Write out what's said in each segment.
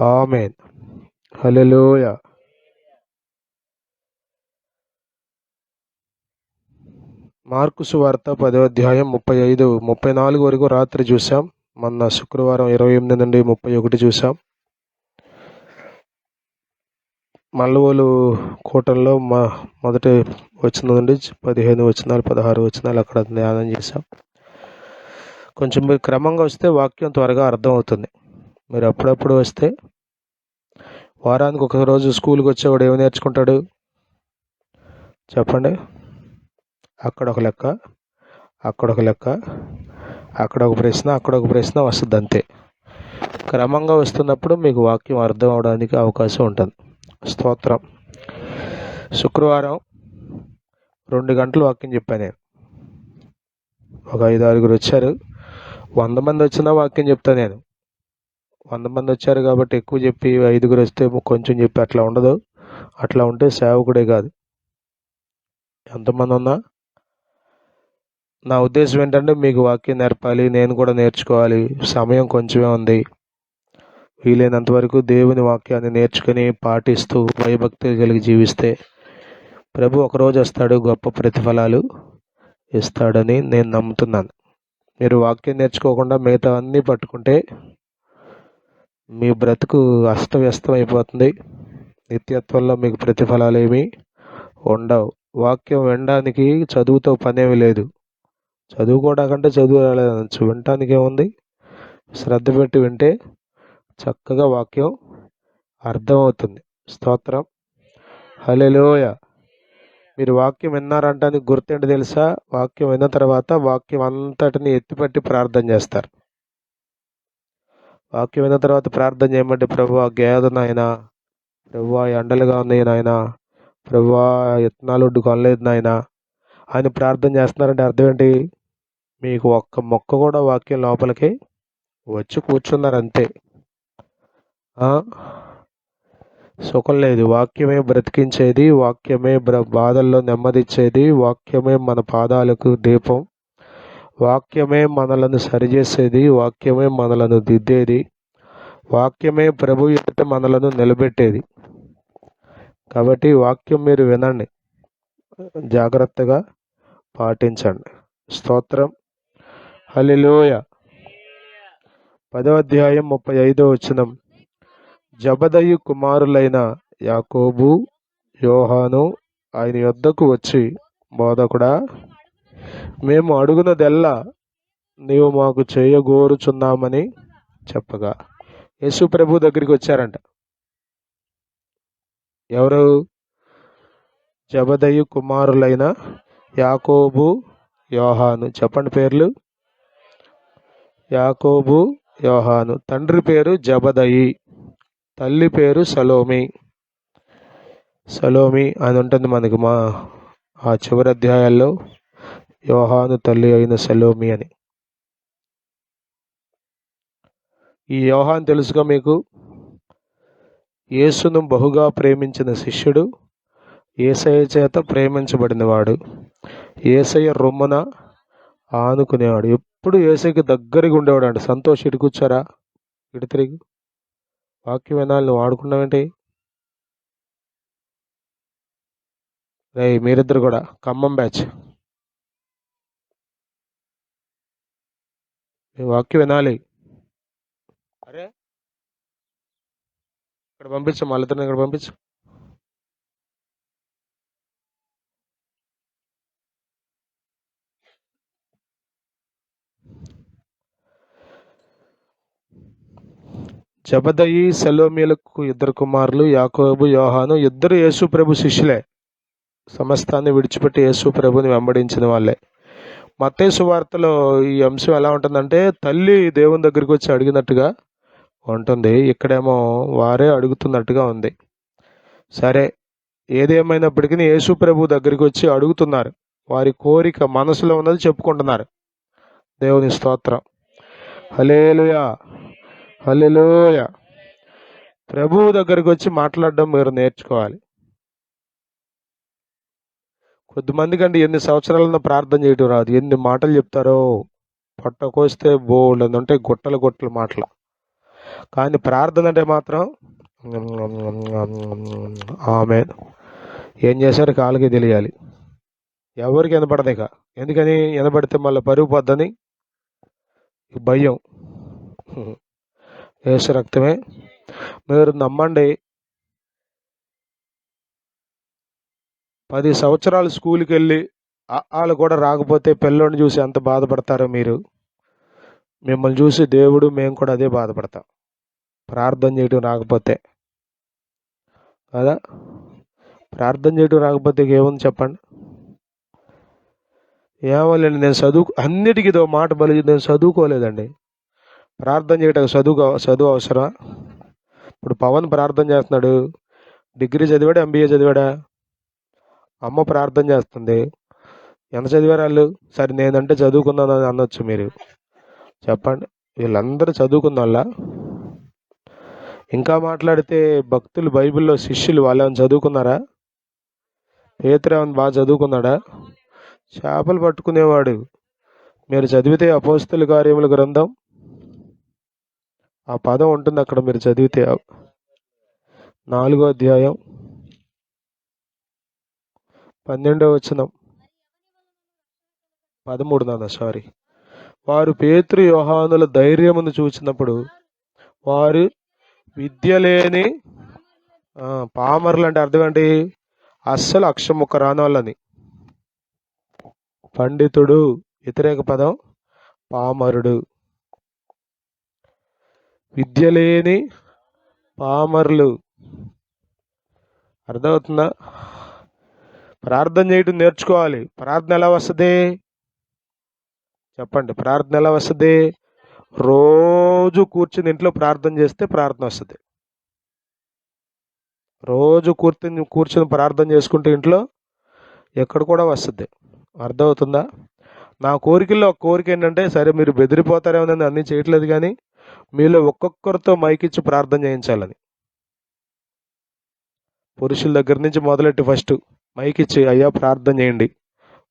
ఆమేన్. హల్లెలూయా. Mark సువార్త 10వ అధ్యాయం 35, 34 వరకు రాత్రి చూసాం. మొన్న శుక్రవారం 28 నుండి 31 చూసాం. మల్లవోలు కూటంలో మొదటి వచనం నుండి 15 వచనాలు 16 వచనాలు అక్కడ ధ్యానం చేశాం. కొంచెం మీరు క్రమంగా వస్తే వాక్యం త్వరగా అర్థం అవుతుంది. మీరు అప్పుడప్పుడు వస్తే, వారానికి ఒక రోజు స్కూల్కి వచ్చేవాడు ఏమి నేర్చుకుంటాడు చెప్పండి? అక్కడ ఒక లెక్క, అక్కడ ఒక లెక్క, అక్కడ ఒక ప్రశ్న, అక్కడ ఒక ప్రశ్న వస్తుంది అంతే. క్రమంగా వస్తున్నప్పుడు మీకు వాక్యం అర్థం అవడానికి అవకాశం ఉంటుంది. స్తోత్రం. శుక్రవారం 2 గంటలు వాక్యం చెప్పాను నేను. ఒక 5-6 వచ్చారు. 100 మంది వచ్చినా వాక్యం చెప్తాను నేను. 100 మంది వచ్చారు కాబట్టి ఎక్కువ చెప్పి 5 వస్తే కొంచెం చెప్పి అట్లా ఉండదు. అట్లా ఉంటే సేవకుడే కాదు. ఎంతమంది ఉన్నా నా ఉద్దేశం ఏంటంటే మీకు వాక్యం నేర్పాలి, నేను కూడా నేర్చుకోవాలి. సమయం కొంచెమే ఉంది. వీలైనంత వరకు దేవుని వాక్యాన్ని నేర్చుకుని పాటిస్తూ భయభక్తి కలిగి జీవిస్తే ప్రభు ఒకరోజు వస్తాడు, గొప్ప ప్రతిఫలాలు ఇస్తాడని నేను నమ్ముతున్నాను. మీరు వాక్యం నేర్చుకోకుండా మిగతా అన్నీ పట్టుకుంటే మీ బ్రతుకు అస్తవ్యస్తం అయిపోతుంది. నిత్యత్వంలో మీకు ప్రతిఫలాలు ఏమీ ఉండవు. వాక్యం వినడానికి చదువుతో పనేమి లేదు. చదువుకోవడానికంటే చదువు రాలేదనొచ్చు, వినటానికి ఏముంది? శ్రద్ధ పెట్టి వింటే చక్కగా వాక్యం అర్థమవుతుంది. స్తోత్రం. హల్లెలూయా. మీరు వాక్యం విన్నారంటానికి గుర్తేంటి తెలుసా? వాక్యం విన్న తర్వాత వాక్యం అంతటిని ఎత్తిపట్టి ప్రార్థన చేస్తారు. వాక్యం విన్న తర్వాత ప్రార్థన చేయమంటే, ప్రభువా గేదె నాయనా, ప్రభువా ఎండలుగా ఉన్నాయి నాయనా, ప్రభువా ఇత్తనాలొడ్డు కొనలేదు నాయనా అని ప్రార్థన చేస్తున్నారంటే అర్థం ఏంటి? మీకు ఒక్క మొక్క కూడా వాక్యం లోపలికి వచ్చి కూర్చున్నారు అంతే. సుఖం లేదు. వాక్యమే బ్రతికించేది, వాక్యమే బాధల్లో నెమ్మదిచ్చేది, వాక్యమే మన పాదాలకు దీపం, వాక్యమే మనలను సరిచేసేది, వాక్యమే మనలను దిద్దేది, వాక్యమే ప్రభు ఎదుట మనలను నిలబెట్టేది. కాబట్టి వాక్యం మీరు వినండి, జాగ్రత్తగా పాటించండి. స్తోత్రం. హల్లెలూయా. 10వ అధ్యాయం 35వ వచనం. జబదయి కుమారులైన యాకోబు, యోహాను ఆయన యొద్దకు వచ్చి, బోధకుడా, మేము అడుగునదెల్లా నీవు మాకు చేయగోరుచున్నామని చెప్పగా, యేసు ప్రభు దగ్గరికి వచ్చారంట. ఎవరు? జబదయి కుమారులైన యాకోబు, యోహాను. చెప్పండి పేర్లు. యాకోబు, యోహాను. తండ్రి పేరు జబదయి, తల్లి పేరు సలోమి. సలోమి అని ఉంటుంది మనకి ఆ చివరి అధ్యాయాల్లో, యోహాను తల్లి అయిన సలోమి అని. ఈ యోహాను తెలుసుగా మీకు? యేసును బహుగా ప్రేమించిన శిష్యుడు, యేసయ్య చేత ప్రేమించబడినవాడు, యేసయ్య రొమ్మున ఆనుకునేవాడు. ఎప్పుడు యేసయ్యకి దగ్గరగా ఉండేవాడు అంట. సంతోష్ ఇటు కూర్చోరా, ఇటు తిరిగి. వాక్యం వినాలి, నువ్వు ఆడుకున్నావేంటి? మీరిద్దరు కూడా ఖమ్మం బ్యాచ్, వాక్యం వినాలి. అరే ఇక్కడ పంపించు, మళ్ళీ ఇక్కడ పంపించు. జబదయి సలోమిలకు 2 కుమారులు, యాకోబు, యోహాను. ఇద్దరు యేసు ప్రభు శిష్యులే. సమస్తాన్ని విడిచిపెట్టి యేసు ప్రభుని వెంబడించిన వాళ్ళే. మత్తయి సువార్తలో ఈ అంశం ఎలా ఉంటుందంటే, తల్లి దేవుని దగ్గరికి వచ్చి అడిగినట్టుగా ఉంటుంది, ఇక్కడేమో వారే అడుగుతున్నట్టుగా ఉంది. సరే, ఏదేమైనప్పటికీ యేసు ప్రభు దగ్గరికి వచ్చి అడుగుతున్నారు. వారి కోరిక, మనసులో ఉన్నది చెప్పుకుంటున్నారు. దేవుని స్తోత్రం. హల్లెలూయా, హల్లెలూయా. ప్రభువు దగ్గరికి వచ్చి మాట్లాడడం మీరు నేర్చుకోవాలి. కొద్దిమంది కంటే ఎన్ని సంవత్సరాలన్నా ప్రార్థన చేయడం రాదు. ఎన్ని మాటలు చెప్తారో, పొట్ట కోస్తే బోల్డ్ అంటే గుట్టలు గుట్టలు మాటలు. కానీ ప్రార్థన అంటే మాత్రం ఆమె ఏం చేశారు కాళ్ళకి తెలియాలి. ఎవరికి వినపడదు ఇక. ఎందుకని వినపడితే మళ్ళీ పరుగు పోద్దని భయం. యేసు రక్తమే. మీరు నమ్మండి, 10 సంవత్సరాలు స్కూల్కి వెళ్ళి వాళ్ళు కూడా రాకపోతే పిల్లోడిని చూసి ఎంత బాధపడతారో మీరు. మిమ్మల్ని చూసి దేవుడు మేము కూడా అదే బాధపడతాం, ప్రార్థన చేయడం రాకపోతే కదా. ప్రార్థన చేయడం రాకపోతే ఏముంది చెప్పండి. ఏమోలేండి, నేను అన్నిటికీ ఇదో మాట బలి, నేను చదువుకోలేదండి. ప్రార్థన చేయడానికి చదువు అవసరమా? ఇప్పుడు పవన్ ప్రార్థన చేస్తున్నాడు, డిగ్రీ చదివాడా, ఎంబీఏ చదివాడా? అమ్మ ప్రార్థన చేస్తుంది, ఎంత చదివారు వాళ్ళు? సరే నేనంటే చదువుకున్నాను అని అనొచ్చు మీరు, చెప్పండి. వీళ్ళందరూ చదువుకున్న వాళ్ళ? ఇంకా మాట్లాడితే భక్తులు, బైబిల్లో శిష్యులు, వాళ్ళు ఏమైనా చదువుకున్నారా? పేతురు ఏమైనా బాగా చదువుకున్నాడా? చేపలు పట్టుకునేవాడు. మీరు చదివితే అపోస్తలుల కార్యముల గ్రంథం, ఆ పదం ఉంటుంది అక్కడ, మీరు చదివితే 4వ అధ్యాయం 12వ వచనం, 13 వారు పేతురు యోహానుల ధైర్యమును చూచినప్పుడు వారు విద్య లేని పామరులు, అంటే అర్థం ఏంటి? అస్సలు అక్షముక్క రాని వాళ్ళని. పండితుడు వ్యతిరేక పదం, పామరుడు. విద్య లేని పామరులు, అర్థమవుతుందా? ప్రార్థన చేయడం నేర్చుకోవాలి. ప్రార్థన ఎలా వస్తుంది చెప్పండి? ప్రార్థన ఎలా వస్తుంది? రోజు కూర్చుని ఇంట్లో ప్రార్థన చేస్తే ప్రార్థన వస్తుంది. రోజు కూర్చుని ప్రార్థన చేసుకుంటే ఇంట్లో ఎక్కడ కూడా వస్తుంది. అర్థమవుతుందా? నా కోరికల్లో ఒక కోరిక ఏంటంటే, సరే మీరు బెదిరిపోతారేమో, అన్నీ చేయట్లేదు, కానీ మీలో ఒక్కొక్కరితో మైకిచ్చి ప్రార్థన చేయించాలని. పురుషుల దగ్గర నుంచి మొదలెట్టి ఫస్ట్ మైకిచ్చి, అయ్యా ప్రార్థన చేయండి,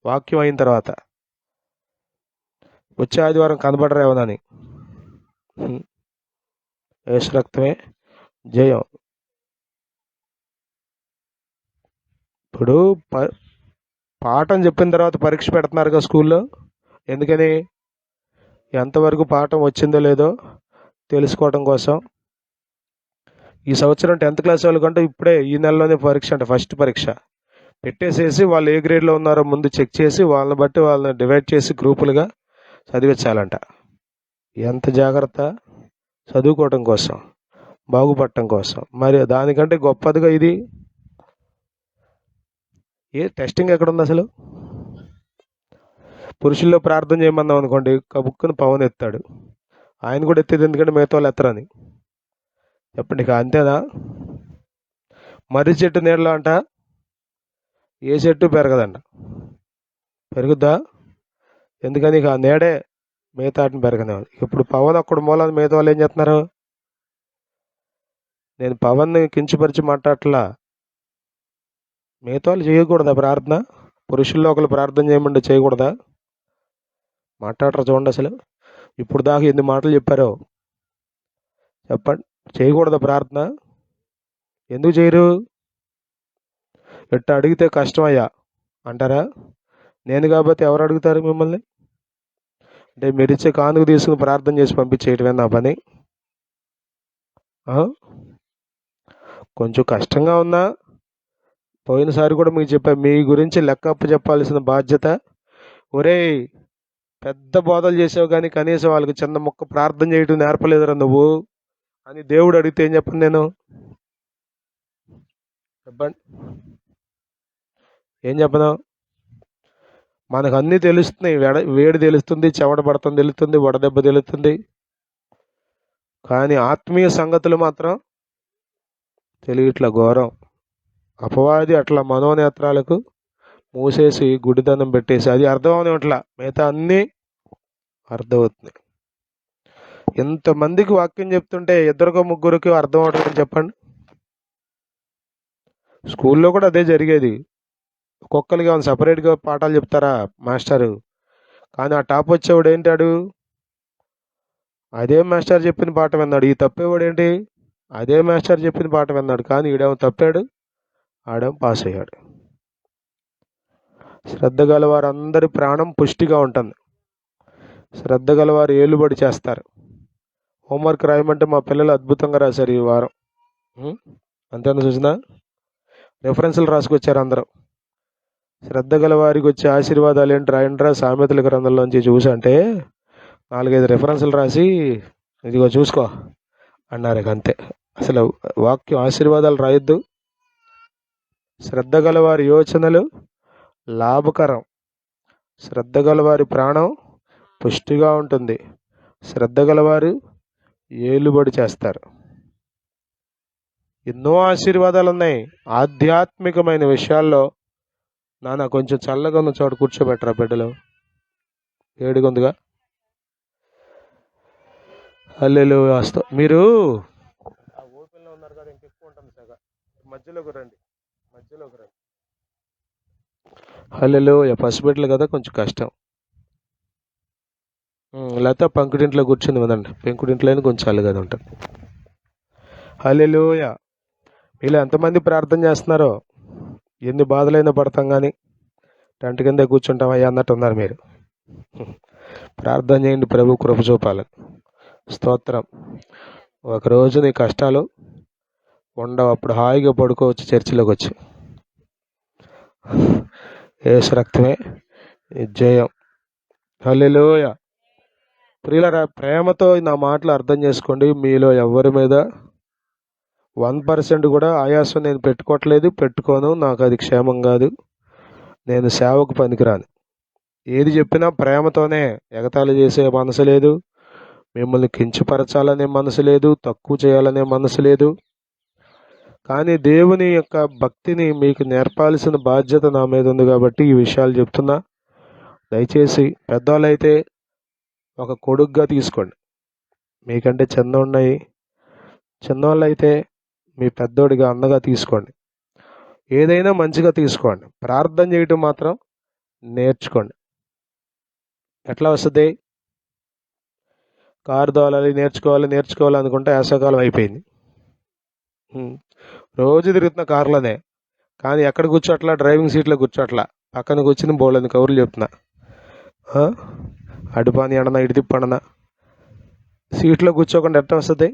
వాక్యం అయిన తర్వాత వచ్చే ఆదివారం కనబడరేమోనని. యేసు రక్తమే జయం. ఇప్పుడు పాఠం చెప్పిన తర్వాత పరీక్ష పెడుతున్నారుగా స్కూల్లో. ఎందుకని? ఎంతవరకు పాఠం వచ్చిందో లేదో తెలుసుకోవడం కోసం. ఈ సంవత్సరం 10th క్లాస్ వాళ్ళకంటే ఇప్పుడే ఈ నెలలోనే పరీక్ష, అంటే ఫస్ట్ పరీక్ష పెట్టేసేసి వాళ్ళు ఏ గ్రేడ్లో ఉన్నారో ముందు చెక్ చేసి వాళ్ళని బట్టి వాళ్ళని డివైడ్ చేసి గ్రూపులుగా చదివించాలంట. ఎంత జాగ్రత్త! చదువుకోవటం కోసం, బాగుపడటం కోసం. మరి దానికంటే గొప్పదిగా ఇది టెస్టింగ్ ఎక్కడుంది అసలు? పురుషుల్లో ప్రార్థన చేయమన్నాం అనుకోండి, కబుక్కుని పవన్ ఎత్తాడు. ఆయన కూడా ఎత్తేది ఎందుకంటే మిగతా వాళ్ళు ఎత్తరని. చెప్పండి, ఇక అంతేనా? మర్రి చెట్టు నీడలో అంట ఏ చెట్టు పెరగదంట. పెరుగుద్దా? ఎందుకని? ఇక ఆ నీడే మిగతా వాటిని పెరగనేవాళ్ళు. ఇప్పుడు పవన్ ఒక్కడు మూలాన్ని మిగతా వాళ్ళు ఏం చేస్తున్నారు? నేను పవన్ని కించపరిచి మాట్లాడట్లా. మిగతా వాళ్ళు చేయకూడదా ప్రార్థన? పురుషుల్లో ఒకరు ప్రార్థన చేయమంటే చేయకూడదా? మాట్లాడరు చూడండి అసలు. ఇప్పుడు దాకా ఎన్ని మాటలు చెప్పారో చెప్పండి. చేయకూడదా ప్రార్థన? ఎందుకు చేయరు? ఎట్ట అడిగితే కష్టమయ్యా అంటారా? నేను కాబట్టి ఎవరు అడుగుతారు మిమ్మల్ని? అంటే మీరు ఇచ్చే కానుక తీసుకుని ప్రార్థన చేసి పంపించేయటమే నా పని. కొంచెం కష్టంగా ఉన్నా, పోయినసారి కూడా మీకు చెప్పా, మీ గురించి లెక్కప్పు చెప్పాల్సిన బాధ్యత. ఒరేయ్, పెద్ద బోధలు చేసావు కానీ కనీసం వాళ్ళకి చిన్న మొక్క ప్రార్థన చేయటం నేర్పలేదురా నువ్వు అని దేవుడు అడిగితే ఏం చెప్పను నేను? చెప్పండి, ఏం చెప్పను? మనకు అన్నీ తెలుస్తున్నాయి. వేడి తెలుస్తుంది, చెమట పడతాం తెలుస్తుంది, వడదెబ్బ తెలుస్తుంది, కానీ ఆత్మీయ సంగతులు మాత్రం తెలియట్లా. ఘోరం. అపవాది అట్లా మనోనేత్రాలకు మూసేసి గుడిదనం పెట్టేసి, అది అర్థం అవనిట్లా, మిగతా అన్నీ అర్థమవుతుంది. ఎంతమందికి వాక్యం చెప్తుంటే 2-3 అర్థం అవట్లేదని చెప్పండి. స్కూల్లో కూడా అదే జరిగేది. ఒక్కొక్కరికి ఏమైనా సపరేట్గా పాఠాలు చెప్తారా మాస్టరు? కానీ ఆ టాప్ వచ్చేవాడు ఏంటాడు? అదే మాస్టర్ చెప్పిన పాట విన్నాడు. ఈ తప్పేవాడు ఏంటి? అదే మాస్టర్ చెప్పిన పాట విన్నాడు, కానీ ఈడేమో తప్పాడు, ఆడేమో పాస్ అయ్యాడు. శ్రద్ధ గల వారందరి ప్రాణం పుష్టిగా ఉంటుంది. శ్రద్ధ గలవారు ఏలుబడి చేస్తారు. హోంవర్క్ రాయమంటే మా పిల్లలు అద్భుతంగా రాశారు ఈ వారం. అంతేనా చూసినా? రెఫరెన్స్లు రాసుకొచ్చారు అందరూ. శ్రద్ధ గల వారికి వచ్చే ఆశీర్వాదాలు ఏంటి రాయండిరా సామెతల గ్రంథంలోంచి చూసి అంటే 4-5 రెఫరెన్స్లు రాసి ఇదిగో చూసుకో అన్నారు. అంతే. అసలు వాక్యం ఆశీర్వాదాలు రాయొద్దు. శ్రద్ధ గల వారి యోచనలు లాభకరం. శ్రద్ధ గల వారి ప్రాణం పుష్టిగా ఉంటుంది. శ్రద్ధ గలవారు ఏలుబడి చేస్తారు. ఎన్నో ఆశీర్వాదాలు ఉన్నాయి ఆధ్యాత్మికమైన విషయాల్లో. నాన్న కొంచెం చల్లగా ఉన్న చోట కూర్చోబెట్టరా బిడ్డలు, వేడిగా ఉందిగా. హల్లెలూయా వాస్తవం. మీరు ఆ ఓపెన్లో ఉన్నారు కదా, ఇంకెక్కువ ఉంటుంది సగ. మధ్యలోకి రండి. హల్లెలూయా. పసిబిడ్డలు కదా, కొంచెం కష్టం. లేకపోతే పంకుడింట్లో కూర్చుని ఉందండి. పెంకుడింట్లోనే కొంచెం చల్లగా ఉంటుంది. హల్లెలూయా. వీళ్ళు ఎంతమంది ప్రార్థన చేస్తున్నారో, ఎన్ని బాధలైనా పడతాం కానీ టెంట్ కింద కూర్చుంటాం అయ్యా అన్నట్టు ఉన్నారు మీరు. ప్రార్థన చేయండి, ప్రభు కృప చూపాలని. స్తోత్రం. ఒకరోజు నీ కష్టాలు ఉండవు, అప్పుడు హాయిగా పడుకోవచ్చు చర్చిలోకి వచ్చి. యేసు రక్తమే జయం. హల్లెలూయా. ప్రియులారా, ప్రేమతో నా మాటలు అర్థం చేసుకోండి. మీలో ఎవరి మీద 1% కూడా ఆయాసం నేను పెట్టుకోవట్లేదు, పెట్టుకోను. నాకు అది క్షేమం కాదు. నేను సేవకు పనికిరాను. ఏది చెప్పినా ప్రేమతోనే. ఎగతాళి చేసే మనసు లేదు, మిమ్మల్ని కించపరచాలనే మనసు లేదు, తక్కువ చేయాలనే మనసు లేదు. కానీ దేవుని యొక్క భక్తిని మీకు నేర్పాల్సిన బాధ్యత నా మీద ఉంది కాబట్టి ఈ విషయాలు చెప్తున్నా. దయచేసి పెద్దవాళ్ళు అయితే ఒక కొడుగ్గా తీసుకోండి. మీకంటే చిన్నవాళ్ళు అయితే మీ పెద్దోడిగా అన్నగా తీసుకోండి. ఏదైనా మంచిగా తీసుకోండి. ప్రార్థన చేయటం మాత్రం నేర్చుకోండి. ఎట్లా వస్తుంది? కారు దోలాలి నేర్చుకోవాలి అనుకుంటే వేసవకాలం అయిపోయింది. రోజు తిరుగుతున్న కారులోనే, కానీ ఎక్కడ కూర్చోట్లా? డ్రైవింగ్ సీట్లో కూర్చోట్లా. పక్కన కూర్చుని బోళ్ళని కబుర్లు చెప్తున్నా. అడుపాని అడనా, ఇటు తిప్పడనా. సీట్లో కూర్చోకుండా ఎట్ట వస్తుంది?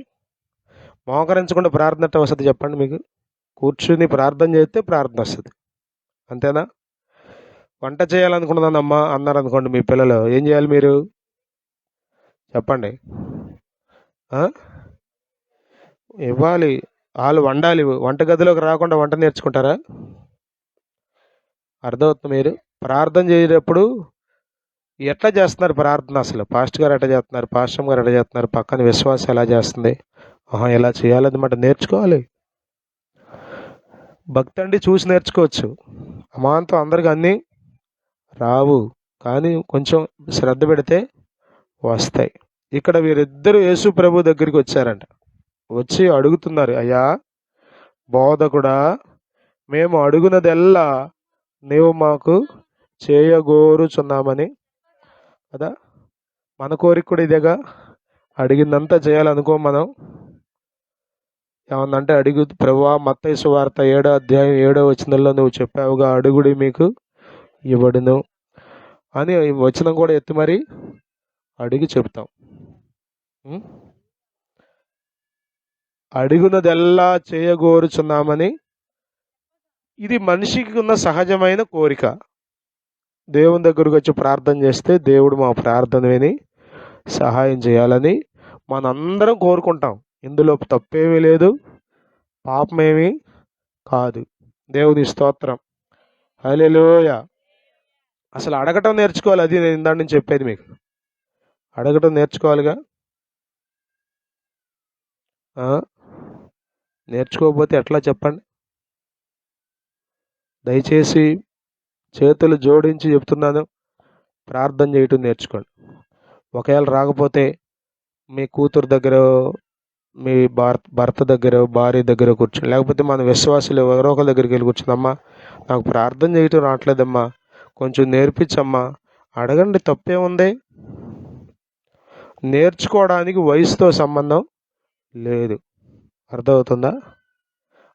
మోకరించకుండా ప్రార్థన ఎట్ట వస్తుంది చెప్పండి? మీకు కూర్చుని ప్రార్థన చేస్తే ప్రార్థన వస్తుంది. అంతేనా? వంట చేయాలనుకున్నదానమ్మా అన్నారు అనుకోండి మీ పిల్లలు, ఏం చేయాలి మీరు? చెప్పండి. ఇవ్వాలి. వాళ్ళు వండాలి. వంటగదిలోకి రాకుండా వంట నేర్చుకుంటారా? అర్థమవుతుంది. మీరు ప్రార్థన చేసేటప్పుడు ఎట్లా చేస్తున్నారు ప్రార్థన? అసలు పాస్టర్ గారు ఎట్లా చేస్తున్నారు, పాస్టర్ గారు ఎట్లా చేస్తున్నారు, పక్కన విశ్వాసం ఎలా చేస్తుంది, ఎలా చేయాలన్నమాట నేర్చుకోవాలి. భక్తి అండి చూసి నేర్చుకోవచ్చు. అమాంతం అందరికి అన్నీ రావు, కానీ కొంచెం శ్రద్ధ పెడితే వస్తాయి. ఇక్కడ వీరిద్దరూ యేసు ప్రభు దగ్గరికి వచ్చారంట. వచ్చి అడుగుతున్నారు, అయ్యా బోధకుడా, మేము అడుగునదెల్లా నీవు మాకు చేయగోరుచున్నామని. కదా, మన కోరిక కూడా ఇదేగా. అడిగిందంతా చేయాలనుకో మనం. ఏమన్నంటే అడుగు ప్రభువా, మత్తయి సువార్త 7వ అధ్యాయం 7వ వచనంలో నువ్వు చెప్పావుగా, అడుగుడి మీకు ఇవ్వడును అని వచనం కూడా ఎత్తి మరి అడిగి చెప్తాం. అడుగునదెల్లా చేయగోరుచున్నామని. ఇది మనిషికి ఉన్న సహజమైన కోరిక. దేవుని దగ్గరకు వచ్చి ప్రార్థన చేస్తే దేవుడు మా ప్రార్థన విని సహాయం చేయాలని మనందరం కోరుకుంటాం. ఇందులో తప్పేమీ లేదు, పాపమేమీ కాదు. దేవుని స్తోత్రం. హల్లెలూయా. అసలు అడగటం నేర్చుకోవాలి. అది నేను ఇందాక నుంచి చెప్పేది మీకు. అడగటం నేర్చుకోవాలిగా. నేర్చుకోకపోతే ఎట్లా చెప్పండి? దయచేసి చేతులు జోడించి చెప్తున్నాను, ప్రార్థన చేయటం నేర్చుకోండి. ఒకవేళ రాకపోతే మీ కూతురు దగ్గర, మీ భర్త దగ్గర, భార్య దగ్గర కూర్చొని, లేకపోతే మన విశ్వాసులు ఎవరో ఒకరి దగ్గరికి వెళ్ళి కూర్చుందమ్మా, నాకు ప్రార్థన చేయటం రావట్లేదమ్మా, కొంచెం నేర్పించమ్మా. అడగండి, తప్పేముంది? నేర్చుకోవడానికి వయసుతో సంబంధం లేదు. అర్థమవుతుందా?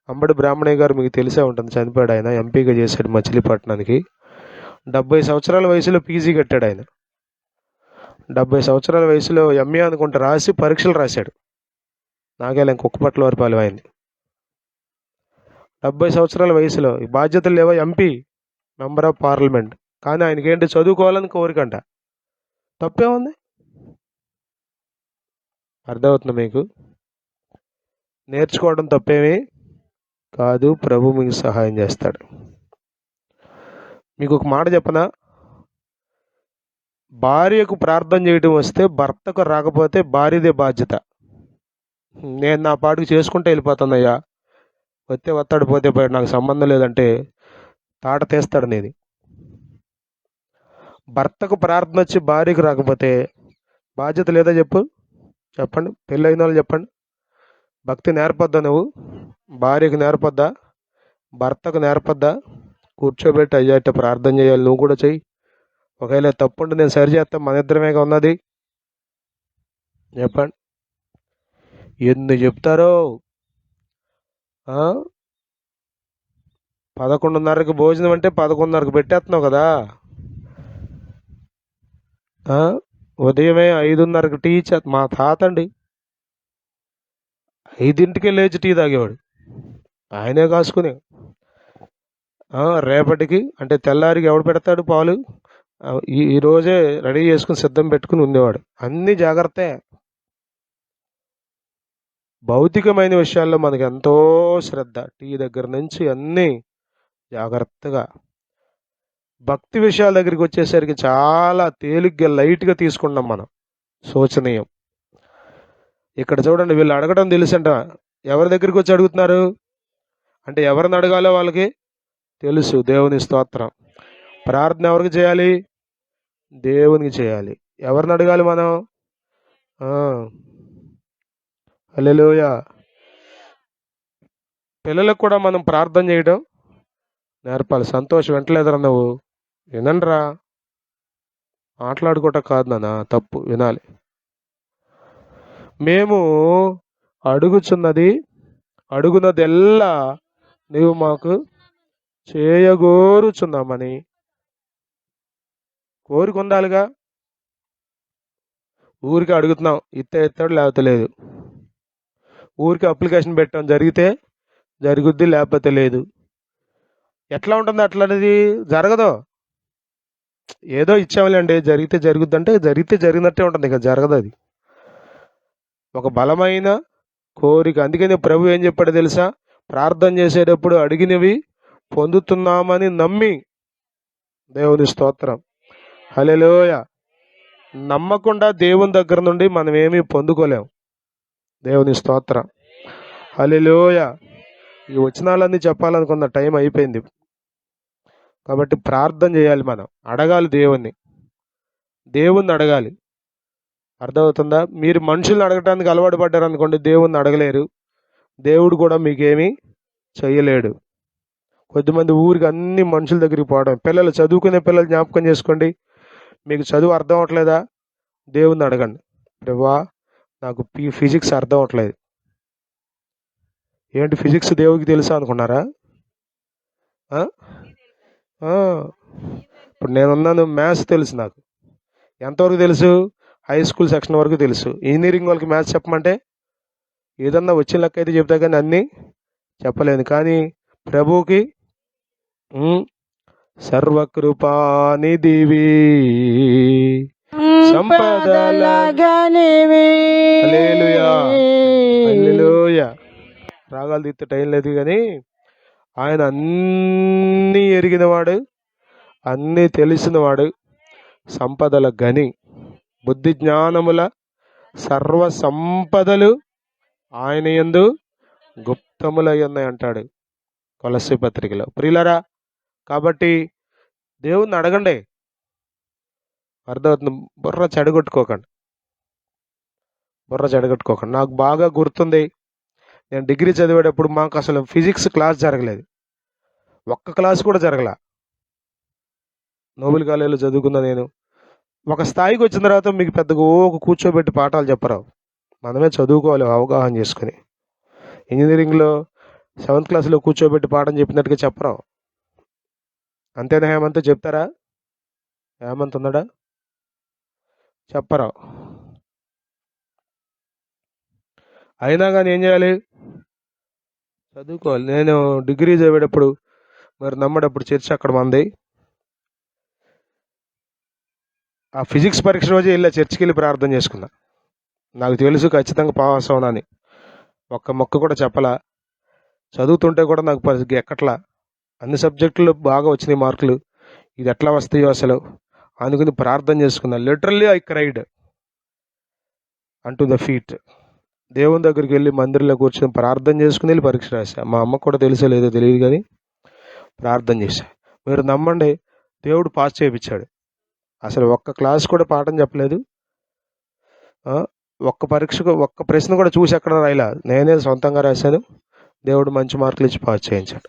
అంబడి బ్రాహ్మణయ్య గారు మీకు తెలిసే ఉంటుంది, చనిపోయాడు. ఆయన ఎంపీగా చేశాడు మచిలీపట్నానికి. 70 సంవత్సరాల వయసులో పీజీ కట్టాడు ఆయన. 70 సంవత్సరాల వయసులో ఎంఏ అనుకుంటా రాసి పరీక్షలు రాశాడు. నాగాలాండ్ కుక్కపట్ల వారిపాలెం ఆయన్ని. 70 సంవత్సరాల వయసులో ఈ బాధ్యతలు లేవా, ఎంపీ, మెంబర్ ఆఫ్ పార్లమెంట్. కానీ ఆయనకేంటి, చదువుకోవాలని కోరికంట. తప్పే ఉంది? అర్థమవుతుంది మీకు? నేర్చుకోవడం తప్పేమీ కాదు. ప్రభు మీకు సహాయం చేస్తాడు. మీకు ఒక మాట చెప్పనా, భార్యకు ప్రార్థన చేయడం వస్తే భర్తకు రాకపోతే భార్యదే బాధ్యత. నేను నా పాటికి చేసుకుంటే వెళ్ళిపోతానయ్యా, వస్తే వస్తాడు, పోతే పోయాడు, నాకు సంబంధం లేదంటే తాట తీస్తాడు నేను. భర్తకు ప్రార్థన వచ్చి భార్యకు రాకపోతే బాధ్యత లేదా చెప్పండి. పెళ్ళైన వాళ్ళు చెప్పండి. భక్తి నేర్పొద్దా నువ్వు? భార్యకు నేర్పొద్దా? భర్తకు నేర్పొద్దా? కూర్చోబెట్టి అయ్యా ఇట్ట ప్రార్థన చేయాలి, నువ్వు కూడా చెయ్యి, ఒకవేళ తప్పుంటే నేను సరి చేస్తాను, మన ఇద్దరమేగా ఉన్నది. చెప్పండి. ఎందుకు చెప్తారో? 11:30కి భోజనం అంటే 11:30కి పెట్టేస్తున్నావు కదా. ఉదయమే 5:30కి టీ మా తాత అండి 5ంటికే లేచి టీ తాగేవాడు. ఆయనే కాసుకుని రేపటికి అంటే తెల్లారికి ఎవడు పెడతాడు పాలు, ఈ రోజే రెడీ చేసుకుని సిద్ధం పెట్టుకుని ఉండేవాడు. అన్ని జాగ్రత్తే. భౌతికమైన విషయాల్లో మనకి ఎంతో శ్రద్ధ, టీ దగ్గర నుంచి అన్నీ జాగ్రత్తగా. భక్తి విషయాల దగ్గరికి వచ్చేసరికి చాలా తేలిగ్గా లైట్గా తీసుకున్నాం మనం, శోచనీయం. ఇక్కడ చూడండి, వీళ్ళు అడగడం తెలుసంట. ఎవరి దగ్గరికి వచ్చి అడుగుతున్నారు అంటే ఎవరిని అడగాలో వాళ్ళకి తెలుసు. దేవుని స్తోత్రం. ప్రార్థన ఎవరికి చేయాలి? దేవునికి చేయాలి. ఎవరిని అడగాలి మనం? హల్లెలూయా. పిల్లలకు కూడా మనం ప్రార్థన చేయడం నేర్పాలి. సంతోషం వింటలేదురా నువ్వు, వినండిరా. మాట్లాడుకోవటం కాదు నాన్న, తప్పు, వినాలి. మేము అడుగునదెల్లా నీవు మాకు చేయగోరుచున్నామని కోరిక ఉండాలిగా. ఊరికి అడుగుతున్నాం, ఇస్తాడు లేకపోతే లేదు. ఊరికి అప్లికేషన్ పెట్టాం, జరిగితే జరుగుద్ది, లేకపోతే లేదు. ఎట్లా ఉంటుంది అట్లా? అనేది జరగదు. ఏదో ఇచ్చాములేండి, జరిగితే జరుగుద్ది అంటే జరిగితే జరిగినట్టే ఉంటుంది, ఇక జరగదు. అది ఒక బలమైన కోరిక. అందుకని ప్రభు ఏం చెప్పాడో తెలుసా? ప్రార్థన చేసేటప్పుడు అడిగినవి పొందుతున్నామని నమ్మి. దేవుని స్తోత్రం. హల్లెలూయ. నమ్మకుండా దేవుని దగ్గర నుండి మనం ఏమీ పొందుకోలేం. దేవుని స్తోత్రం. హల్లెలూయ. ఈ వచనాలన్నీ చెప్పాలనుకున్న టైం అయిపోయింది. కాబట్టి ప్రార్థన చేయాలి, మనం అడగాలి, దేవుణ్ణి అడగాలి. అర్థమవుతుందా? మీరు మనుషుల్ని అడగటానికి అలవాటు పడ్డారు అనుకోండి, దేవుణ్ణి అడగలేరు, దేవుడు కూడా మీకేమీ చేయలేడు. కొద్దిమంది ఊరికి అన్ని మనుషుల దగ్గరికి పోవడం. పిల్లలు, చదువుకునే పిల్లలు జ్ఞాపకం చేసుకోండి. మీకు చదువు అర్థం అవట్లేదా? దేవుణ్ణి అడగండి. ప్రభువా నాకు ఫిజిక్స్ అర్థం అవట్లేదు. ఏంటి ఫిజిక్స్ దేవుడికి తెలుసా అనుకున్నారా? ఇప్పుడు నేనున్నాను, మ్యాథ్స్ తెలుసు నాకు. ఎంతవరకు తెలుసు? హై స్కూల్ సెక్షన్ వరకు తెలుసు. ఇంజనీరింగ్ వాళ్ళకి మ్యాథ్స్ చెప్పమంటే ఏదన్నా వచ్చిన లెక్క అయితే చెప్తా, కానీ అన్నీ చెప్పలేదు. కానీ ప్రభువుకి సర్వకృపానిధివి హల్లెలూయా. హల్లెలూయా. రాగాలు తీస్తే టైం లేదు, కానీ ఆయన అన్నీ ఎరిగినవాడు, అన్నీ తెలిసినవాడు, సంపదల గని, బుద్ధి జ్ఞానముల సర్వ సంపదలు ఆయన యందు గుప్తములై ఉన్నాయి అంటాడు కొలస్సీ పత్రికలో. ప్రియులరా, కాబట్టి దేవుణ్ణి అడగండి. అర్థమవుతుంది? బుర్ర చెడగొట్టుకోకండి. నాకు బాగా గుర్తుంది, నేను డిగ్రీ చదివేటప్పుడు మాకు అసలు ఫిజిక్స్ క్లాస్ జరగలేదు. ఒక్క క్లాస్ కూడా జరగల. నోబెల్ కాలేజీలో చదువుకున్నా నేను. ఒక స్థాయికి వచ్చిన తర్వాత మీకు పెద్దగా కూర్చోబెట్టి పాఠాలు చెప్పరావు. మనమే చదువుకోవాలి అవగాహన చేసుకుని. ఇంజనీరింగ్లో 7th క్లాస్లో కూర్చోబెట్టి పాఠం చెప్పినట్టుగా చెప్పరావు. అంతేనా హేమంత్? చెప్తారా? హేమంత్ ఉన్నాడా? చెప్పరావు. అయినా కానీ ఏం చేయాలి? చదువుకోవాలి. నేను డిగ్రీ చదివేటప్పుడు మరి నమ్మడప్పుడు చర్చ్ అక్కడ మంది, ఆ ఫిజిక్స్ పరీక్ష రోజే వెళ్ళా, చర్చికి వెళ్ళి ప్రార్థన చేసుకున్నా. నాకు తెలుసు ఖచ్చితంగా పాస్ అవునని. ఒక్క మొక్క కూడా చెప్పలా. చదువుతుంటే కూడా నాకు ఎక్కట్లా. అన్ని సబ్జెక్టులు బాగా వచ్చినాయి మార్కులు. ఇది ఎట్లా వస్తాయో అసలు అందుకని ప్రార్థన చేసుకున్నా. లిటరల్లీ ఐ క్రైడ్ అంటూ ద ఫీట్. దేవుని దగ్గరికి వెళ్ళి మందిరంలో కూర్చొని ప్రార్థన చేసుకుని వెళ్ళి పరీక్ష రాశా. మా అమ్మకు కూడా తెలుసో లేదో తెలియదు కానీ ప్రార్థన చేశా. మీరు నమ్మండి, దేవుడు పాస్ చేయించాడు. అసలు ఒక్క క్లాస్ కూడా పాఠం చెప్పలేదు. ఒక్క పరీక్షకు ఒక్క ప్రశ్న కూడా చూసి ఎక్కడ రాయలా, నేనే సొంతంగా రాశాను. దేవుడు మంచి మార్కులు ఇచ్చి పాస్ చేయించాడు.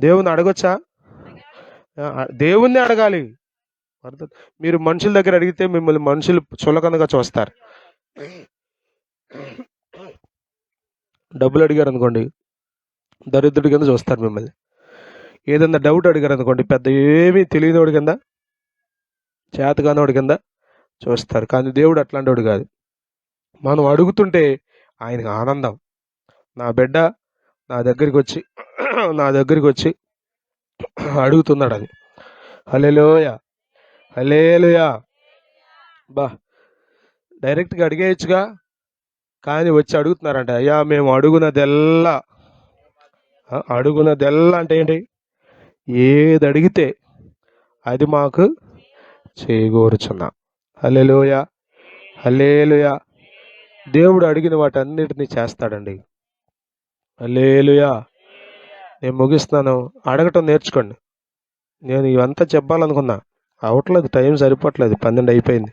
దేవుని అడగొచ్చా? దేవుణ్ణి అడగాలి. మీరు మనుషుల దగ్గర అడిగితే మిమ్మల్ని మనుషులు చులకనగా చూస్తారు. డబ్బులు అడిగారు అనుకోండి, దరిద్రుడి కింద చూస్తారు మిమ్మల్ని. ఏదన్నా డౌట్ అడిగారు అనుకోండి, పెద్ద ఏమీ తెలియనివాడి కింద, చేతగానోడి కింద చూస్తారు. కానీ దేవుడు అట్లాంటి వాడు కాదు. మనం అడుగుతుంటే ఆయనకు ఆనందం. నా బిడ్డ నా దగ్గరికి వచ్చి అడుగుతున్నాడు అని. హల్లెలూయా, హల్లెలూయా. బా, డైరెక్ట్గా అడిగేయచ్చుగా, కానీ వచ్చి అడుగుతున్నారంట. అయ్యా మేము అడుగునదెల్లా అంటే ఏంటి? ఏది అడిగితే అది మాకు చేయగోరుచున్నా. హల్లెలూయా, హల్లెలూయా. దేవుడు అడిగిన వాటన్నిటినీ చేస్తాడండి. హల్లెలూయా. నేను ముగిస్తున్నాను. అడగటం నేర్చుకోండి. నేను ఇవంతా చెప్పాలనుకున్నా, అవట్లేదు, టైం సరిపోవట్లేదు. 12 అయిపోయింది.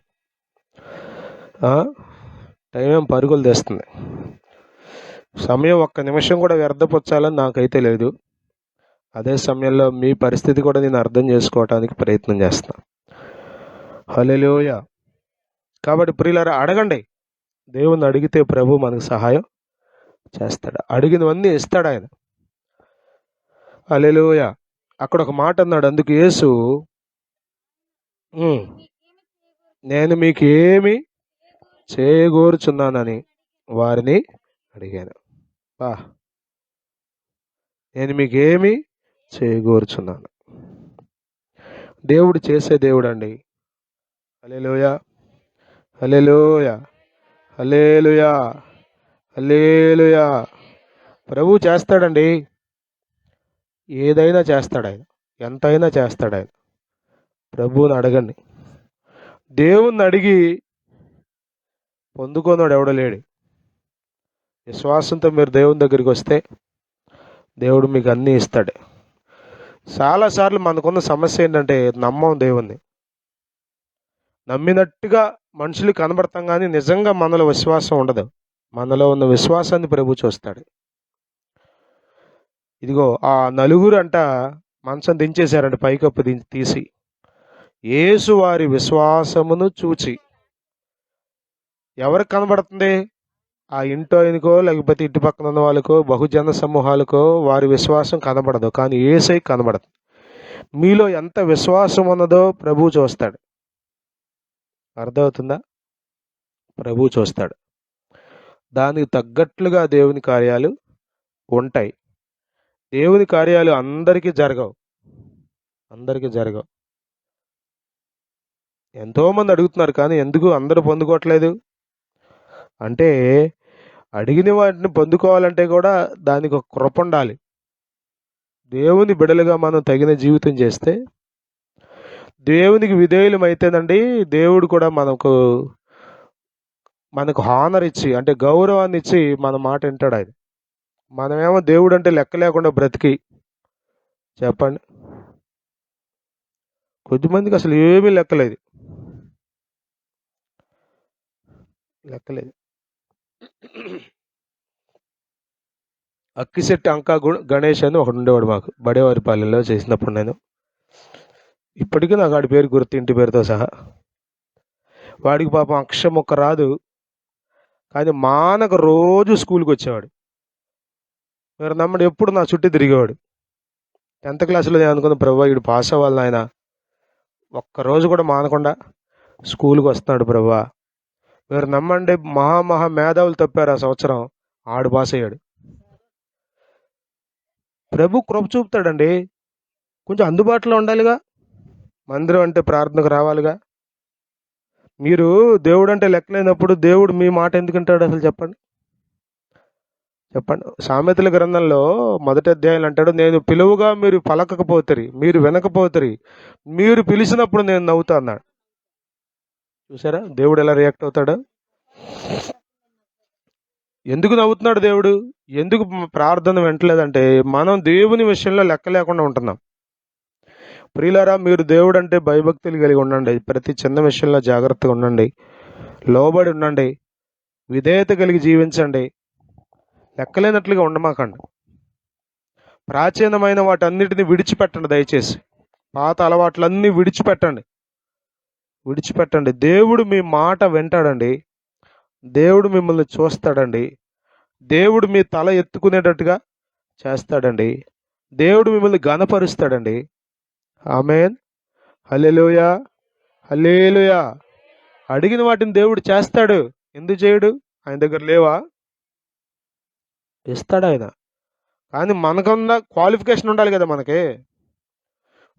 టైం ఏం పరుగులు తెస్తుంది. సమయం ఒక్క నిమిషం కూడా వ్యర్థపరచాలని నాకైతే లేదు. అదే సమయంలో మీ పరిస్థితి కూడా నేను అర్థం చేసుకోవడానికి ప్రయత్నం చేస్తాను. హల్లెలూయా. కాబట్టి ప్రియులారా, అడగండి. దేవుని అడిగితే ప్రభు మనకు సహాయం చేస్తాడు. అడిగినవన్నీ ఇస్తాడు ఆయన. హల్లెలూయా. అక్కడ ఒక మాట అన్నాడు. అందుకు యేసు, నేను మీకు ఏమి చేయగోరుచున్నానని వారిని అడిగాను. నేను మీకేమి చేయగోరుచున్నాను. దేవుడు చేసే దేవుడు అండి. హల్లెలూయా, హల్లెలూయా, హల్లెలూయా, హల్లెలూయా. ప్రభు చేస్తాడండి. ఏదైనా చేస్తాడు ఆయన, ఎంతైనా చేస్తాడు ఆయన. ప్రభువుని అడగండి. దేవుణ్ణి అడిగి పొందుకోనోడు ఎవడో లేడు. విశ్వాసంతో మీరు దేవుని దగ్గరికి వస్తే దేవుడు మీకు అన్నీ ఇస్తాడు. చాలాసార్లు మనకున్న సమస్య ఏంటంటే నమ్మం దేవుణ్ణి. నమ్మినట్టుగా మనుషులు కనబడతాం కానీ నిజంగా మనలో విశ్వాసం ఉండదు. మనలో ఉన్న విశ్వాసాన్ని ప్రభు చూస్తాడు. ఇదిగో ఆ నలుగురు అంట మంచం దించేశారంట, పైకప్పు తీసి. యేసు వారి విశ్వాసమును చూచి. ఎవరికి కనబడుతుంది? ఆ ఇంటో ఆయనకో లేకపోతే ఇటు పక్కన ఉన్న వాళ్ళకో బహుజన సమూహాలకో వారి విశ్వాసం కనబడదు, కానీ యేసై కనబడదు. మీలో ఎంత విశ్వాసం ఉన్నదో ప్రభు చూస్తాడు. అర్థమవుతుందా? ప్రభు చూస్తాడు. దానికి తగ్గట్లుగా దేవుని కార్యాలు ఉంటాయి. దేవుని కార్యాలు అందరికీ జరగవు. ఎంతోమంది అడుగుతున్నారు, కానీ ఎందుకు అందరూ పొందుకోవట్లేదు అంటే, అడిగిన వాటిని పొందుకోవాలంటే కూడా దానికి ఒక కృప ఉండాలి. దేవుని బిడలుగా మనం తగిన జీవితం చేస్తే, దేవునికి విధేయులమైతేనండి, దేవుడు కూడా మనకు హానర్ ఇచ్చి, అంటే గౌరవాన్ని ఇచ్చి మన మాట వింటాడు ఆయన. మనమేమో దేవుడు అంటే లెక్క లేకుండా బ్రతికి, చెప్పండి, కొద్దిమందికి అసలు ఏమీ లెక్కలేదు. అక్కిశెట్టి అంకా గణేష్ అని ఒకడు ఉండేవాడు మాకు బడేవారిపాలెంలో చేసినప్పుడు. నేను ఇప్పటికీ నాకు ఆడి పేరు గుర్తు, ఇంటి పేరుతో సహా. వాడికి పాపం అక్షరం ఒక్క రాదు, కానీ మానక రోజు స్కూల్కి వచ్చేవాడు. మీరు నమ్మడు, ఎప్పుడు నా చుట్టూ తిరిగేవాడు. 10th క్లాస్లో నేను అనుకున్న, ప్రభా వీడు పాస్ అవ్వాలి ఆయన, ఒక్కరోజు కూడా మానకుండా స్కూల్కి వస్తున్నాడు ప్రభా. మీరు నమ్మండి, మహా మేధావులు తప్పారు ఆ సంవత్సరం, ఆడు పాస్ అయ్యాడు. ప్రభు కృప చూపుతాడండి. కొంచెం అందుబాటులో ఉండాలిగా, మందిరం అంటే ప్రార్థనకు రావాలిగా. మీరు దేవుడు అంటే లెక్కలేనప్పుడు దేవుడు మీ మాట ఎందుకు వింటాడు అసలు చెప్పండి? సామెతల గ్రంథంలో 1వ అధ్యాయం అంటాడు, నేను పిలువుగా మీరు పలకకపోతరి, మీరు వినకపోతరి, మీరు పిలిచినప్పుడు నేను నవ్వుతా అన్నాడు. చూసారా దేవుడు ఎలా రియాక్ట్ అవుతాడు? ఎందుకు నవ్వుతున్నాడు దేవుడు? ఎందుకు ప్రార్థన వింటలేదంటే మనం దేవుని విషయంలో లెక్క లేకుండా ఉంటున్నాం. ప్రియులారా, మీరు దేవుడు అంటే భయభక్తులు కలిగి ఉండండి. ప్రతి చిన్న విషయంలో జాగ్రత్తగా ఉండండి, లోబడి ఉండండి, విధేయత కలిగి జీవించండి. లెక్కలేనట్లుగా ఉండమాకండి. ప్రాచీనమైన వాటన్నిటిని విడిచిపెట్టండి దయచేసి. పాత అలవాట్లన్నీ విడిచిపెట్టండి. దేవుడు మీ మాట వింటాడండి. దేవుడు మిమ్మల్ని చూస్తాడండి. దేవుడు మీ తల ఎత్తుకునేటట్టుగా చేస్తాడండి. దేవుడు మిమ్మల్ని ఘనపరుస్తాడండి. ఆమేన్, హల్లెలూయా, హల్లెలూయా. అడిగిన వాటిని దేవుడు చేస్తాడు. ఎందుకు చేయడు? ఆయన దగ్గర లేవా? ఇస్తాడు ఆయన. కానీ మనకున్న క్వాలిఫికేషన్ ఉండాలి కదా. మనకి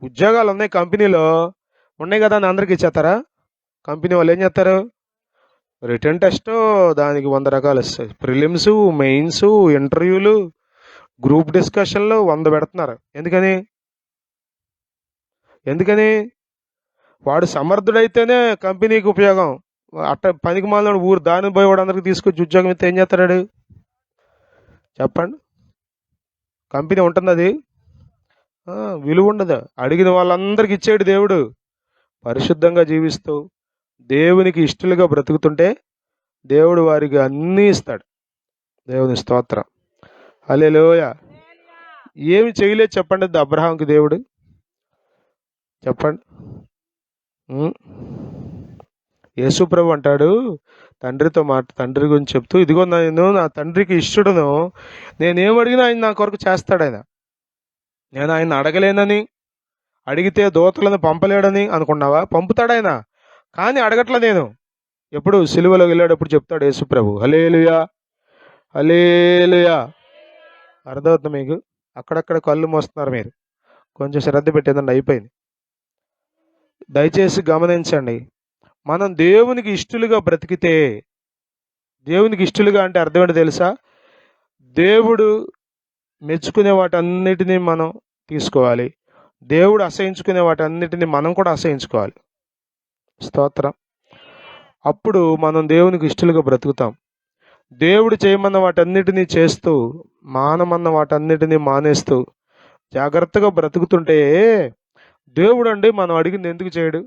ఉద్యోగాలు ఉన్నాయి, కంపెనీలో ఉన్నాయి కదా అని అందరికి ఇచ్చేస్తారా? కంపెనీ వాళ్ళు ఏం చేస్తారు? రిటర్న్ టెస్ట్, దానికి 100 రకాలు వస్తాయి. ప్రిలిమ్స్, మెయిన్స్, ఇంటర్వ్యూలు, గ్రూప్ డిస్కషన్లు 100 పెడుతున్నారు. ఎందుకని? వాడు సమర్థుడైతేనే కంపెనీకి ఉపయోగం. అట్ట పనికి మాలిన ఊరు దాని పోయి వాడు అందరికి తీసుకొచ్చి ఉద్యోగం ఇస్తే ఏం చేస్తాడు చెప్పండి? కంపెనీ ఉంటుంది, అది విలువ ఉండదు. అడిగిన వాళ్ళందరికి ఇచ్చేడు దేవుడు. పరిశుద్ధంగా జీవిస్తూ దేవునికి ఇష్టలుగా బ్రతుకుతుంటే దేవుడు వారికి అన్నీ ఇస్తాడు. దేవుని స్తోత్రం, హల్లెలూయా. ఏమి చేయలేదు చెప్పండి అబ్రహాంకి దేవుడు? చెప్పండి. యేసుప్రభు అంటాడు తండ్రితో తండ్రి గురించి చెప్తూ, ఇదిగో నేను నా తండ్రికి ఇష్టడును, నేనేమడిగినా ఆయన నా కొరకు చేస్తాడు. నేను ఆయన అడగలేనని, అడిగితే దూతలను పంపలేడని అనుకున్నావా? పంపుతాడు ఆయన, కానీ అడగట్ల. నేను ఎప్పుడు సిలువలోకి వెళ్ళేటప్పుడు చెప్తాడు యేసుప్రభు, హల్లెలూయా, హల్లెలూయా. అర్థమవుతుంది మీకు? అక్కడక్కడ కళ్ళు మోస్తున్నారు మీరు, కొంచెం శ్రద్ధ పెట్టేదండి. అయిపోయింది. దయచేసి గమనించండి. మనం దేవునికి ఇష్టలుగా బ్రతికితే, దేవునికి ఇష్టలుగా అంటే అర్థం ఏంటో తెలుసా? దేవుడు మెచ్చుకునే వాటన్నిటినీ మనం తీసుకోవాలి, దేవుడు అసహించుకునే వాటన్నిటిని మనం కూడా అసహించుకోవాలి. స్తోత్రం. అప్పుడు మనం దేవునికి ఇష్టలుగా బ్రతుకుతాం. దేవుడు చేయమన్న వాటన్నిటినీ చేస్తూ, మానమన్న వాటన్నిటినీ మానేస్తూ జాగ్రత్తగా బ్రతుకుతుంటే దేవుడు అండి మనం అడిగింది ఎందుకు చేయడు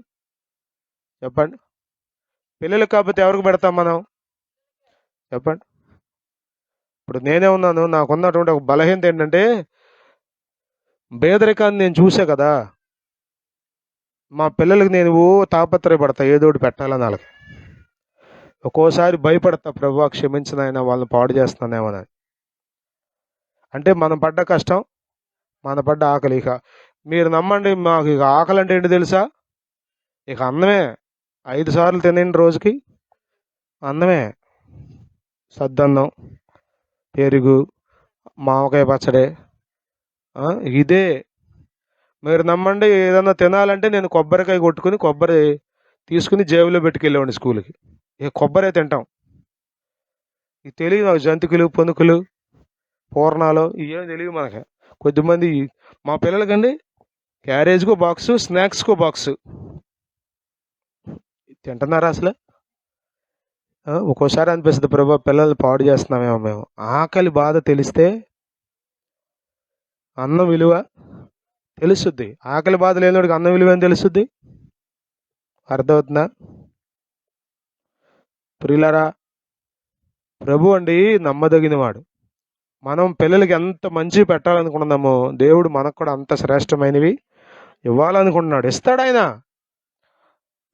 చెప్పండి? పిల్లలు కాకపోతే ఎవరికి పెడతాం మనం చెప్పండి? ఇప్పుడు నేనే ఉన్నాను, నాకున్నటువంటి ఒక బలహీనత ఏంటంటే పేదరికాన్ని నేను చూసా కదా. మా పిల్లలకి నేను తాపత్రయపడతా ఏదోటి పెట్టాలని. వాళ్ళకి ఒక్కోసారి భయపడతా, ప్రభువా క్షమించిన ఆయన, వాళ్ళని పాడు చేస్తున్నానేమోనని. అంటే మనం పడ్డ కష్టం, మన పడ్డ ఆకలి. ఇక మీరు నమ్మండి, మాకు ఇక ఆకలి అంటే ఏంటి తెలుసా? ఇక అన్నమే. 5 సార్లు తినండి రోజుకి, అన్నమే. సద్దన్నం, పెరుగు, మామకాయ పచ్చడి, ఇదే. మీరు నమ్మండి, ఏదన్నా తినాలంటే నేను కొబ్బరికాయ కొట్టుకుని కొబ్బరి తీసుకుని జేబులో పెట్టుకెళ్ళేవాడిని స్కూల్కి. ఇక కొబ్బరే తింటాం. ఇది తెలియదు నాకు, జంతికలు, పునుకులు, పూర్ణాలు ఇవేం తెలియదు మనకి. కొద్దిమంది మా పిల్లలకండి క్యారేజ్కో బాక్సు, స్నాక్స్కో బాక్సు తింటున్నారా అసలు? ఒక్కోసారి అనిపిస్తుంది, ప్రభా పిల్లల్ని పాడు చేస్తున్నామేమో మేము. ఆకలి బాధ తెలిస్తే అన్నం విలువ తెలుస్తుంది. ఆకలి బాధ లేనివాడికి అన్నం విలువ ఏం తెలుస్తుంది? అర్థమవుతుందా? ప్రియులారా, ప్రభు అండి నమ్మదగినవాడు. మనం పిల్లలకి ఎంత మంచి పెట్టాలనుకుంటున్నామో దేవుడు మనకు కూడా అంత శ్రేష్టమైనవి ఇవ్వాలనుకుంటున్నాడు. ఇస్తాడు ఆయన.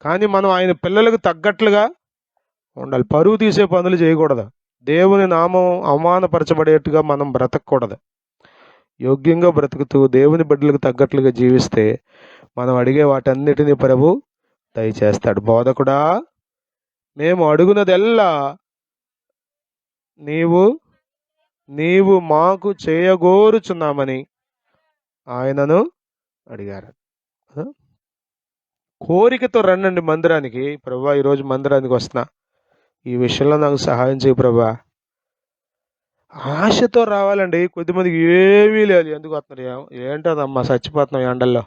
కానీ మనం ఆయన పిల్లలకు తగ్గట్లుగా ఉండాలి. పరువు తీసే పనులు చేయకూడదు. దేవుని నామం అవమానపరచబడేట్టుగా మనం బ్రతకూడదు. యోగ్యంగా బ్రతుకుతూ దేవుని బిడ్డలకు తగ్గట్లుగా జీవిస్తే మనం అడిగే వాటన్నిటినీ ప్రభు దయచేస్తాడు. బోధకుడా, మేము అడుగునదెల్లా నీవు మాకు చేయగోరుచున్నామని ఆయనను అడిగారు. కోరికతో రండి మందిరానికి. ప్రభా, ఈరోజు మందిరానికి వస్తున్నా, ఈ విషయంలో నాకు సహాయం చేయి ప్రభా. ఆశతో రావాలండి. కొద్దిమందికి ఏమీ లేదు. ఎందుకు వస్తున్నారు? ఏంటదమ్మా, చచ్చిపోతున్నాం ఎండల్లో.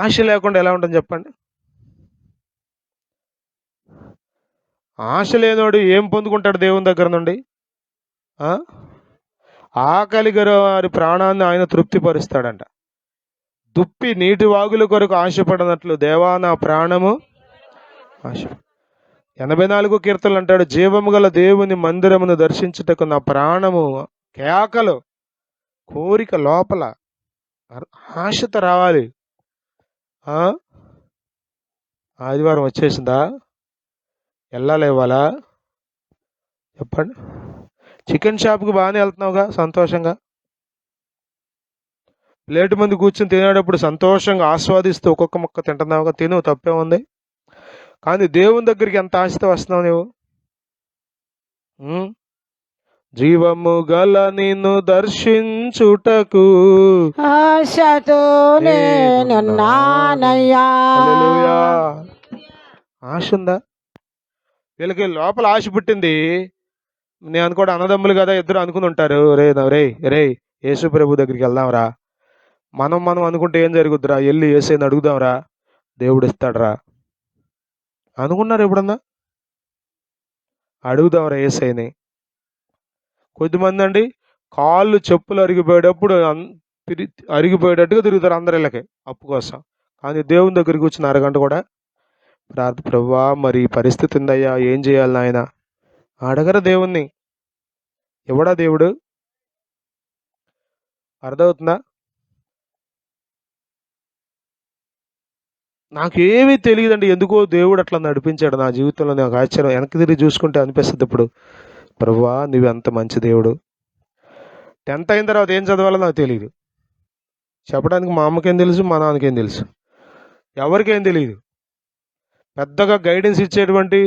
ఆశ లేకుండా ఎలా ఉంటుంది చెప్పండి? ఆశ లేనోడు ఏం పొందుకుంటాడు దేవుని దగ్గర నుండి? ఆకలి వారి ప్రాణాన్ని ఆయన తృప్తిపరుస్తాడంట. దుప్పి నీటి వాగుల కొరకు ఆశపడినట్లు దేవా నా ప్రాణము ఆశ. 84 కీర్తనలు అంటాడు, జీవము గల దేవుని మందిరమును దర్శించుటకు నా ప్రాణము కేకలు, కోరిక లోపల ఆశతో రావాలి. ఆదివారం వచ్చేసిందా? వెళ్ళాలేవాలా చెప్పండి? చికెన్ షాప్కి బాగానే వెళ్తున్నావుగా, సంతోషంగా ప్లేట్ మంది కూర్చొని తినేటప్పుడు సంతోషంగా ఆస్వాదిస్తూ ఒక్కొక్క ముక్క తింటున్నావుగా, తిను, తప్పే ఉంది. కానీ దేవుని దగ్గరికి ఎంత ఆశతో వస్తున్నావు నువ్వు? జీవము గల నిన్ను దర్శించుటకు ఆశతో ఆశ ఉందా? వీళ్ళకి లోపల ఆశ పుట్టింది. నేను అనుకోవడం అన్నదమ్ములు కదా, ఇద్దరు అనుకుని ఉంటారు, రే యేసు ప్రభు దగ్గరికి వెళ్దాంరా. మనం అనుకుంటే ఏం జరుగుద్దిరా, వెళ్ళి యేసుని అడుగుదాంరా, దేవుడు ఇస్తాడరా అనుకున్నారు ఎప్పుడన్నా? అడుగుదాంరా యేసుని. కొద్దిమంది అండి కాళ్ళు చెప్పులు అరిగిపోయేటట్టుగా తిరుగుతారు అందరిళ్ళకి అప్పు కోసం. కానీ దేవుని దగ్గరికి వచ్చిన అరగంట కూడా ప్రభువా, మరి పరిస్థితి ఉందయ్యా, ఏం చేయాలి నాయన అడగరా దేవుణ్ణి. ఎవడా దేవుడు? అర్థమవుతుందా? నాకేమీ తెలియదండి, ఎందుకో దేవుడు అట్లా నడిపించాడు నా జీవితంలో. నాకు ఆశ్చర్యం. వెనక్కి తిరిగి చూసుకుంటే అనిపిస్తుంది ఇప్పుడు, ప్రభువా నువ్వెంత మంచి దేవుడు. 10th అయిన తర్వాత ఏం చదవాలో నాకు తెలియదు. చెప్పడానికి మా అమ్మకేం తెలుసు, మా నాన్నకేం తెలుసు, ఎవరికేం తెలియదు. పెద్దగా గైడెన్స్ ఇచ్చేటువంటి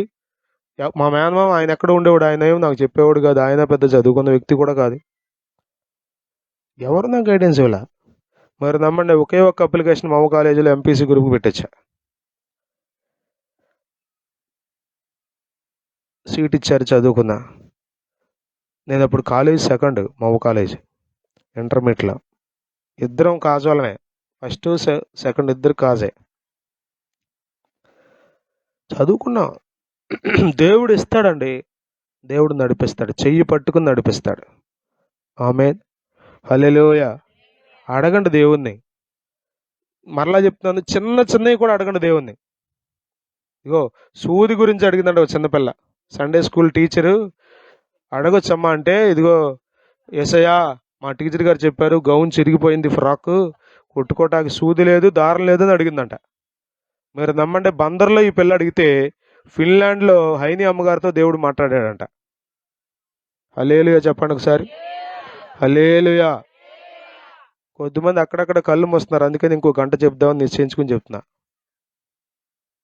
మా మేనమామ, ఆయన ఎక్కడ ఉండేవాడు, ఆయన ఏమో నాకు చెప్పేవాడు కాదు. ఆయన పెద్ద చదువుకున్న వ్యక్తి కూడా కాదు. ఎవరు నాకు గైడెన్స్ ఇవ్వాల? మరి నమ్మండి, ఒకే ఒక్క అప్లికేషన్ మా కాలేజీలో ఎంపీసీ గ్రూప్ పెట్టచ్చా. సీట్ ఇచ్చారు, చదువుకున్నా. నేను అప్పుడు కాలేజ్ సెకండ్, మా కాలేజ్ ఇంటర్మీడియట్లో. ఇద్దరం కాజోళమే, ఫస్ట్ సెకండ్ ఇద్దరు కాజే. చదువుకున్నాం. దేవుడు ఇస్తాడండి, దేవుడు నడిపిస్తాడు, చెయ్యి పట్టుకుని నడిపిస్తాడు. ఆమేన్, హల్లెలూయా. అడగండి దేవుణ్ణి. మరలా చెప్తున్నాను, చిన్నవి కూడా అడగండి దేవుణ్ణి. ఇగో సూది గురించి అడిగిందండి ఒక చిన్నపిల్ల. సండే స్కూల్ టీచరు అడగొచ్చమ్మా అంటే, ఇదిగో యేసయ్యా మా టీచర్ గారు చెప్పారు, గౌన్ చిరిగిపోయింది, ఫ్రాక్ కుట్టుకోవటానికి సూది లేదు, దారం లేదు అని అడిగిందంట. మీరు నమ్మండి, బందర్లో ఈ పిల్ల అడిగితే ఫిన్లాండ్లో హైని అమ్మగారితో దేవుడు మాట్లాడాడంట. హల్లెలూయా చెప్పండి ఒకసారి, హల్లెలూయా. కొద్దిమంది అక్కడక్కడ కళ్ళు మోస్తున్నారు, అందుకని ఇంకో గంట చెప్దామని నిశ్చయించుకుని చెప్తున్నా.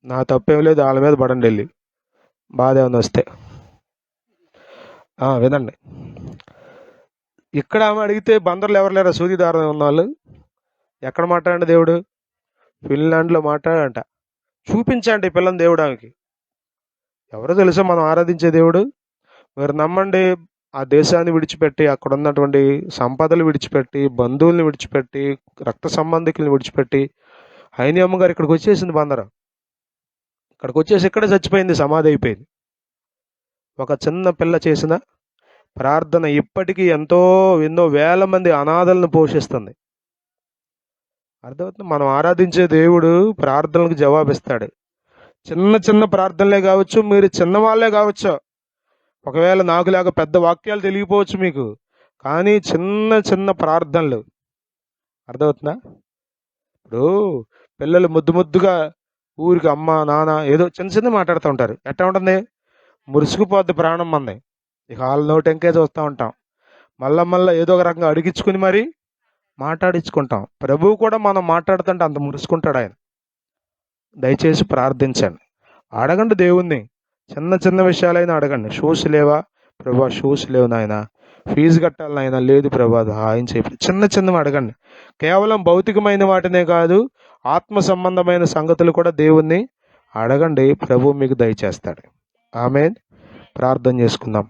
నా తప్పేం లేదు, వాళ్ళ మీద పడండి వెళ్ళి, బాధ ఏమైనా వస్తే. వినండి, ఇక్కడ ఆమె అడిగితే బందర్లు ఎవరు లేరా సూది దారం ఉన్న వాళ్ళు? ఎక్కడ మాట్లాడండి దేవుడు? ఫిన్లాండ్లో మాట్లాడంట. చూపించండి పిల్లని దేవుడు ఆమెకి. ఎవరో తెలుసా మనం ఆరాధించే దేవుడు? మీరు నమ్మండి, ఆ దేశాన్ని విడిచిపెట్టి, అక్కడ ఉన్నటువంటి సంపదలు విడిచిపెట్టి, బంధువుల్ని విడిచిపెట్టి, రక్త సంబంధికుల్ని విడిచిపెట్టి హైని అమ్మగారు ఇక్కడికి వచ్చేసింది. బందరం ఇక్కడికి వచ్చేసి ఇక్కడే చచ్చిపోయింది, సమాధి అయిపోయింది. ఒక చిన్న పిల్ల చేసిన ప్రార్థన ఇప్పటికీ ఎన్నో వేల మంది అనాథలను పోషిస్తుంది. అర్థమవుతుంది? మనం ఆరాధించే దేవుడు ప్రార్థనలకు జవాబిస్తాడు. చిన్న ప్రార్థనలే కావచ్చు, మీరు చిన్నవాళ్ళే కావచ్చు. ఒకవేళ నాకులాగా పెద్ద వాక్యాలు తెలియపోవచ్చు మీకు, కానీ చిన్న ప్రార్థనలు. అర్థమవుతుందా? ఇప్పుడు పిల్లలు ముద్దు ముద్దుగా ఊరికి అమ్మ నాన్న ఏదో చిన్న చిన్న మాట్లాడుతూ ఉంటారు. ఎట్లా ఉంటుంది? మురుసుకుపోద్ది ప్రాణం మంది. ఇక వాళ్ళ నోటెంకే చూస్తూ ఉంటాం. మళ్ళా ఏదో ఒక రకంగా అడిగించుకుని మరి మాట్లాడించుకుంటాం. ప్రభువు కూడా మనం మాట్లాడుతుంటే అంత మురుసుకుంటాడు ఆయన. దయచేసి ప్రార్థించండి, అడగండి దేవుణ్ణి. చిన్న చిన్న విషయాలైనా అడగండి. షూస్ లేవా ప్రభా? షూస్ లేవు నాయన. ఫీజు కట్టాలి నాయన. లేదు ప్రభా, అది ఆయన చెప్పి చిన్న చిన్నవి అడగండి. కేవలం భౌతికమైన వాటినే కాదు, ఆత్మ సంబంధమైన సంగతులు కూడా దేవుణ్ణి అడగండి. ప్రభు మీకు దయచేస్తాడు. ఆమేన్. ప్రార్థన చేసుకుందాం.